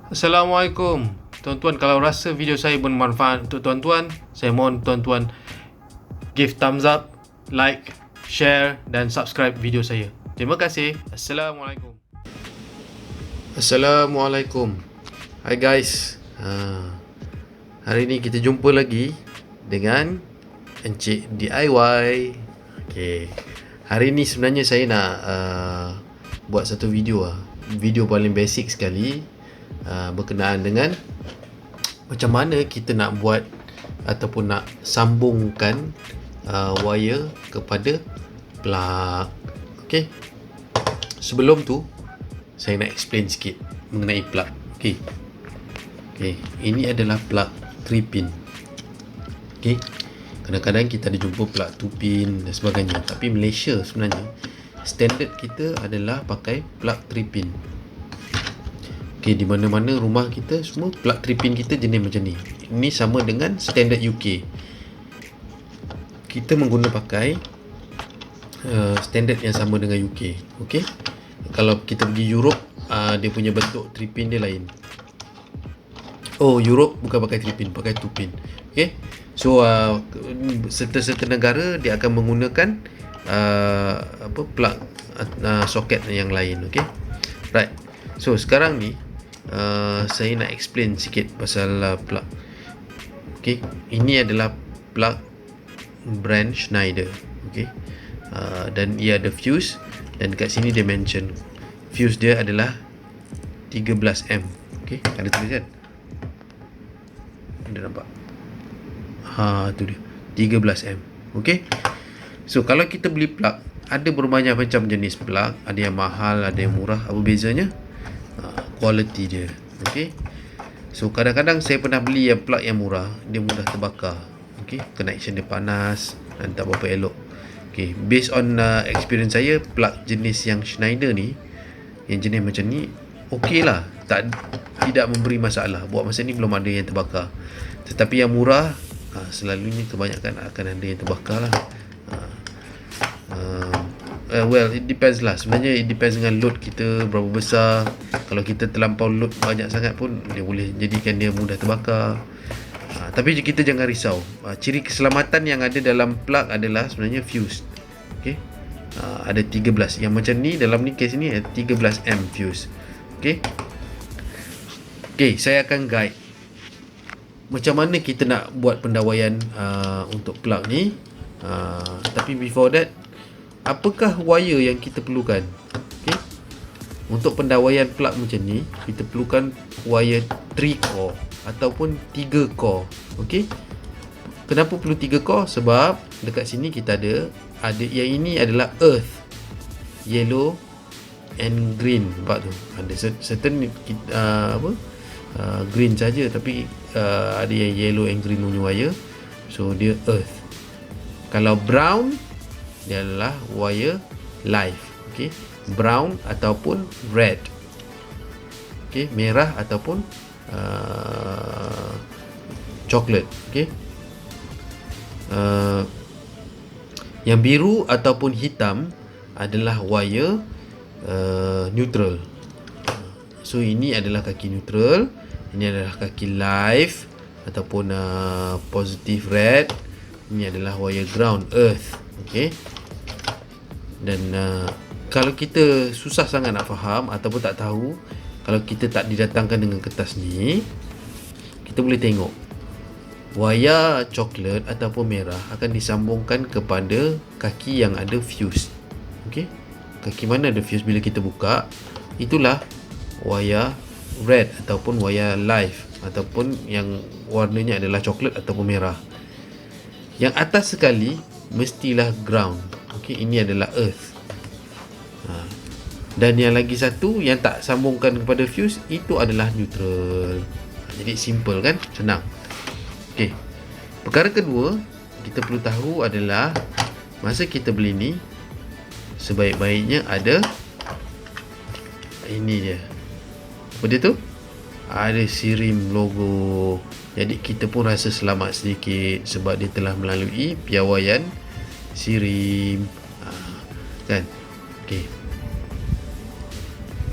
Assalamualaikum. Tuan-tuan, kalau rasa video saya bermanfaat untuk tuan-tuan, saya mohon tuan-tuan give thumbs up, like, share dan subscribe video saya. Terima kasih. Assalamualaikum. Assalamualaikum. Hai guys. Hari ni kita jumpa lagi dengan Encik DIY. Okay. Hari ni sebenarnya saya nak buat satu video video paling basic sekali, berkenaan dengan macam mana kita nak buat ataupun nak sambungkan wire kepada plug. Okay. Sebelum tu saya nak explain sikit mengenai plug. Okay. Ini adalah plug 3 pin. Okay. Kadang-kadang kita ada jumpa plug 2 pin dan sebagainya, tapi Malaysia sebenarnya standard kita adalah pakai plug 3 pin. Okay, di mana-mana rumah kita semua plug 3 pin kita jenis macam ni. Ini sama dengan standard UK. Kita pakai standard yang sama dengan UK. Okay. Kalau kita pergi Europe, dia punya bentuk 3 pin dia lain. Oh, Europe bukan pakai 3 pin, pakai 2 pin. Okay. So serta-serta negara dia akan menggunakan plug soket yang lain. Okay. Right. So sekarang ni saya nak explain sikit pasal plug. Okay. Ini adalah plug brand Schneider. Okay. Dan ia ada fuse, dan dekat sini dia mention fuse dia adalah 13M. Okay. Ada tulisan, ada nampak? Tu dia 13M. Okay. So kalau kita beli plug, ada berbanyak macam jenis plug. Ada yang mahal, ada yang murah. Apa bezanya? Quality dia. Okay. So kadang-kadang saya pernah beli yang plug yang murah, dia mudah terbakar. Okay. Connection dia panas dan tak berapa elok. Okay. Based on experience saya, plug jenis yang Schneider ni, yang jenis macam ni, okey lah, tidak memberi masalah. Buat masa ni belum ada yang terbakar. Tetapi yang murah, selalunya kebanyakan akan ada yang terbakar lah. Well, it depends lah. Sebenarnya it depends dengan load kita berapa besar. Kalau kita terlampau load banyak sangat pun, dia boleh jadikan dia mudah terbakar. Tapi kita jangan risau. Ciri keselamatan yang ada dalam plug adalah sebenarnya fuse. Okay. Ada 13. Yang macam ni, dalam ni case ni ada 13M fuse. Okay. Okay, saya akan guide macam mana kita nak buat pendawaian untuk plug ni. Tapi before that, apakah wire yang kita perlukan? Okay. Untuk pendawaian plug macam ni, kita perlukan wire 3 core ataupun 3 core. Okay. Kenapa perlu 3 core? Sebab dekat sini kita ada yang ini adalah earth, yellow and green. Nampak tu? Ada certain green saja, tapi ada yang yellow and green punya wire. So dia earth. Kalau brown, dia adalah wire live. Okay. Brown ataupun red. Okay. Merah ataupun coklat. Okay. Yang biru ataupun hitam adalah wire neutral. So ini adalah kaki neutral, ini adalah kaki live ataupun positive red. Ini adalah wire ground, earth. Okay. Dan kalau kita susah sangat nak faham ataupun tak tahu, kalau kita tak didatangkan dengan kertas ni, kita boleh tengok wire coklat ataupun merah akan disambungkan kepada kaki yang ada fuse. Okay. Kaki mana ada fuse, bila kita buka, itulah wire red ataupun wire live, ataupun yang warnanya adalah coklat ataupun merah. Yang atas sekali mestilah ground. Okey, ini adalah earth. Dan yang lagi satu yang tak sambungkan kepada fuse, itu adalah neutral. Jadi simple kan? Senang. Okey. Perkara kedua kita perlu tahu adalah, masa kita beli ni, sebaik-baiknya ada ini dia. Apa dia tu? Ada sirim logo. Jadi kita pun rasa selamat sedikit sebab dia telah melalui piawaian sirim. Kan? Okey.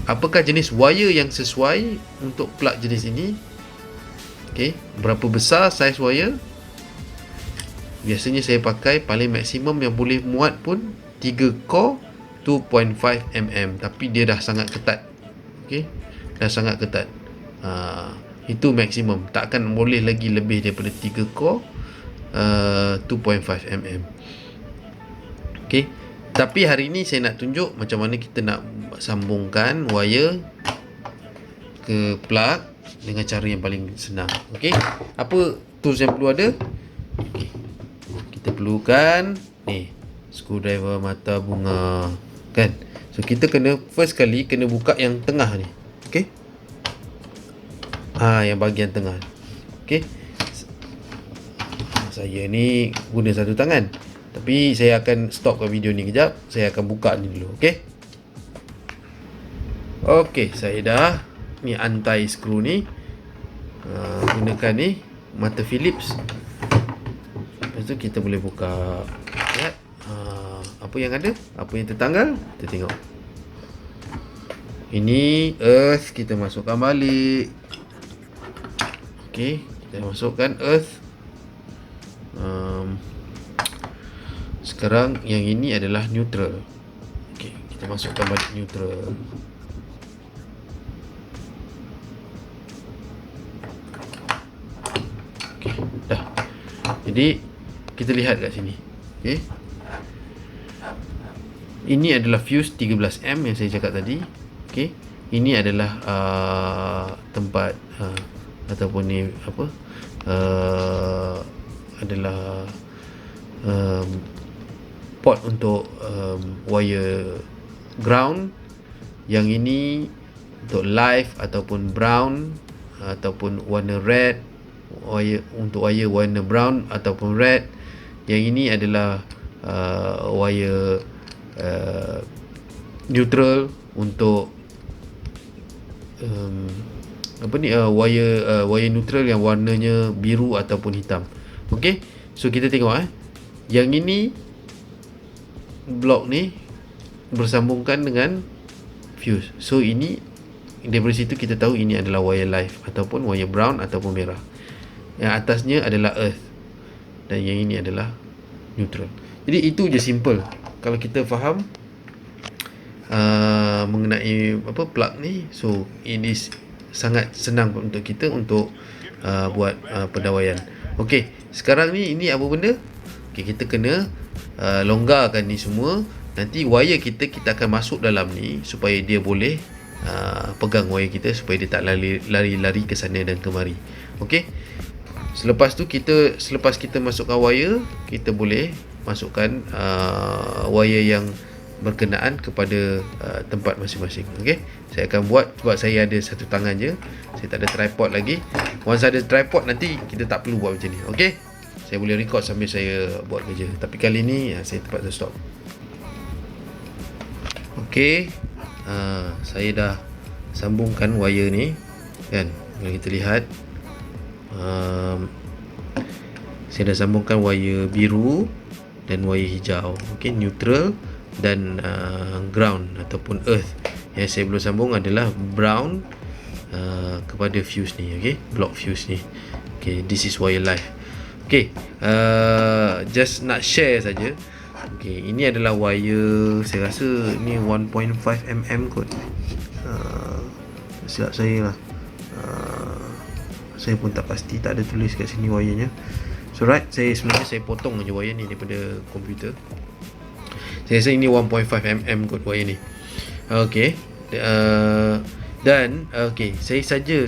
apakah jenis wire yang sesuai untuk plug jenis ini. Okey, berapa besar saiz wire? Biasanya saya pakai paling maksimum yang boleh muat pun 3 core 2.5 mm, tapi dia dah sangat ketat. Okey, dah sangat ketat. Itu maksimum, takkan boleh lagi lebih daripada 3 core 2.5 mm. Okey, tapi hari ni saya nak tunjuk macam mana kita nak sambungkan wire ke plug dengan cara yang paling senang. Okey, apa tools yang perlu ada? Okey, kita perlukan ni screwdriver mata bunga, kan? So kita kena first kali kena buka yang tengah ni. Okey, yang bahagian tengah. Okey, saya ni guna satu tangan, tapi saya akan stopkan video ni kejap. Saya akan buka ni dulu. Okey, okey, saya dah ni antai skru ni. Gunakan ni mata Phillips. Lepas tu kita boleh buka. Lihat apa yang ada, apa yang tertanggal, kita tengok. Ini earth, kita masukkan balik. Okey, kita masukkan earth. Sekarang yang ini adalah neutral. Okey, kita masukkan balik neutral. Okey, dah. Jadi kita lihat kat sini. Okey, ini adalah fuse 13M yang saya cakap tadi. Okey, ini adalah tempat ataupun ni apa, adalah port untuk wire ground. Yang ini untuk live ataupun brown ataupun warna red, wire untuk wire warna brown ataupun red. Yang ini adalah wire neutral untuk wire neutral yang warnanya biru ataupun hitam. Okey, so kita tengok yang ini blok ni bersambungkan dengan fuse. So ini daripada situ kita tahu ini adalah wire live ataupun wire brown ataupun merah. Yang atasnya adalah earth dan yang ini adalah neutral. Jadi itu je simple. Kalau kita faham mengenai apa plug ni, so ini sangat senang untuk kita untuk buat pendawaian. Okey, sekarang ni ini apa benda? Okey, kita kena longgarkan ni semua. Nanti wire kita akan masuk dalam ni supaya dia boleh pegang wire kita supaya dia tak lari ke sana dan kemari. Okey, selepas kita masukkan wire, kita boleh masukkan wire yang berkenaan kepada tempat masing-masing. Okey, saya akan buat sebab saya ada satu tangan je, saya tak ada tripod lagi. Once ada tripod nanti kita tak perlu buat macam ni. Okey, saya boleh record sambil saya buat kerja, tapi kali ni saya terpaksa stop. Okey, saya dah sambungkan wire ni, kan? Kalau kita lihat, saya dah sambungkan wire biru dan wire hijau. Okey, neutral dan ground ataupun earth. Yang saya belum sambung adalah brown kepada fuse ni. Okey, block fuse ni. Okey, this is wire live. Okey, just nak share saja. Okey, ini adalah wire, saya rasa ni 1.5 mm kot. Silap saya lah. Saya pun tak pasti, tak ada tulis kat sini wire-nya. So right, sebenarnya saya potong je wire ni daripada komputer. Saya rasa ini 1.5 mm kot wire ni. Okey, dan okey, saya saja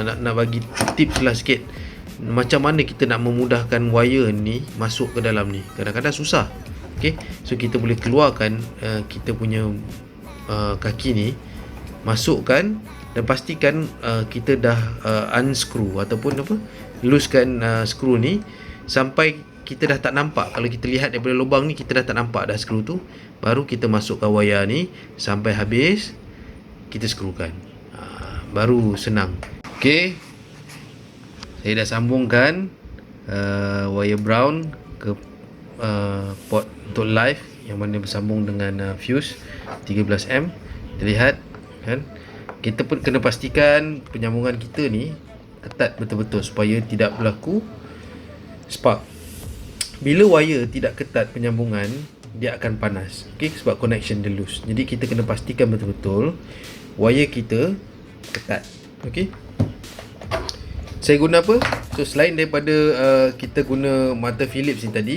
nak bagi tips lah sikit macam mana kita nak memudahkan wire ni masuk ke dalam ni. Kadang-kadang susah. Okey, so kita boleh keluarkan kita punya kaki ni, masukkan dan pastikan kita dah unscrew ataupun apa, loosekan skru ni sampai kita dah tak nampak. Kalau kita lihat daripada lubang ni, kita dah tak nampak dah skru tu. Baru kita masukkan wire ni sampai habis, kita skrukan. Baru senang. Okey, saya dah sambungkan wire brown ke port untuk live yang mana bersambung dengan fuse 13M. Kita lihat kan. Kita pun kena pastikan penyambungan kita ni ketat betul-betul supaya tidak berlaku spark. Bila wire tidak ketat penyambungan, dia akan panas. Okey, sebab connection dia loose. Jadi kita kena pastikan betul-betul wire kita ketat. Okey. Saya guna apa? So selain daripada kita guna mata Philips ni tadi,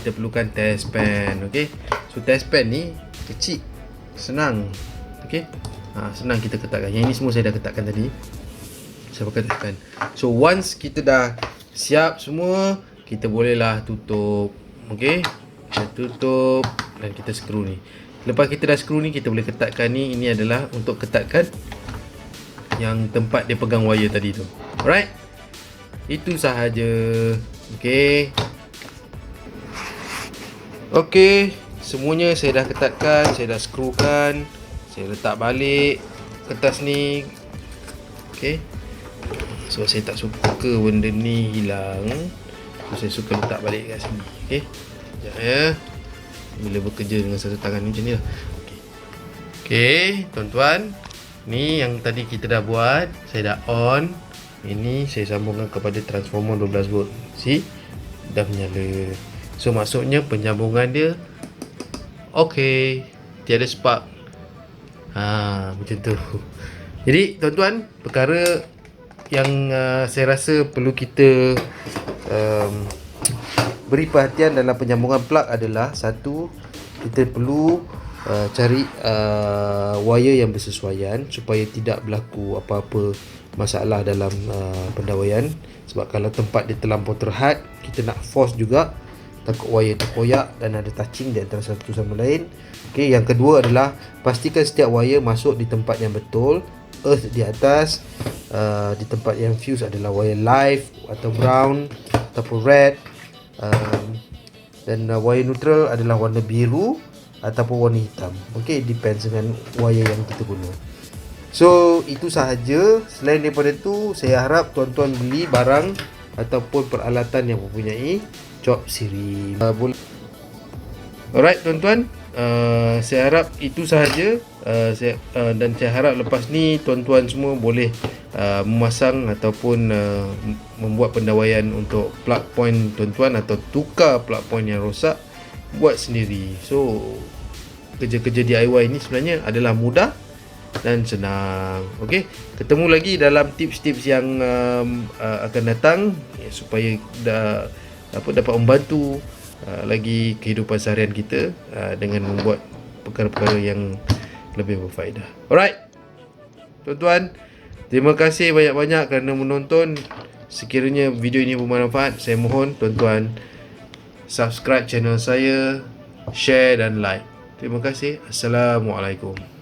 kita perlukan test pen. Okey. So test pen ni kecil, senang. Okey. Senang kita ketatkan. Yang ini semua saya dah ketatkan tadi. Saya pakai test pen. So once kita dah siap semua, kita bolehlah tutup. Okey. Kita tutup dan kita skru ni. Lepas kita dah skru ni, kita boleh ketatkan ni. Ini adalah untuk ketatkan yang tempat dia pegang wire tadi tu. Alright. Itu sahaja. Okey. Okey, semuanya saya dah ketatkan, saya dah skrukan. Saya letak balik kertas ni. Okey. So saya tak suka benda ni hilang. So saya suka letak balik kat sini. Okey. Sekejap ya. Bila bekerja dengan satu tangan macam ni lah. Okey. Okey, tuan-tuan. Ni yang tadi kita dah buat. Saya dah on. Ini saya sambungkan kepada transformer 12 volt. See? Dah menyala. So maksudnya penyambungan dia okey. Tiada spark. Macam tu. Jadi tuan-tuan, perkara yang saya rasa perlu kita beri perhatian dalam penyambungan plug adalah, satu, kita perlu cari wire yang bersesuaian supaya tidak berlaku apa-apa masalah dalam pendawaian. Sebab kalau tempat dia terlampau terhad, kita nak force juga, takut wire terkoyak dan ada touching di antara satu sama lain. Okey, yang kedua adalah pastikan setiap wire masuk di tempat yang betul. Earth di atas, di tempat yang fuse adalah wire live atau brown ataupun red, dan wire neutral adalah warna biru ataupun warna hitam. Okey, depends dengan wire yang kita guna. So itu sahaja. Selain daripada tu, saya harap tuan-tuan beli barang ataupun peralatan yang mempunyai chop siri. Alright tuan-tuan, saya harap itu sahaja. Dan saya harap lepas ni tuan-tuan semua boleh memasang ataupun membuat pendawaian untuk plug point tuan-tuan, atau tukar plug point yang rosak buat sendiri. So kerja-kerja DIY ni sebenarnya adalah mudah dan senang. Okey, ketemu lagi dalam tips-tips yang akan datang, supaya dapat membantu lagi kehidupan seharian kita dengan membuat perkara-perkara yang lebih berfaedah. Alright tuan-tuan, terima kasih banyak-banyak kerana menonton. Sekiranya video ini bermanfaat, saya mohon tuan-tuan subscribe channel saya, share dan like. Terima kasih. Assalamualaikum.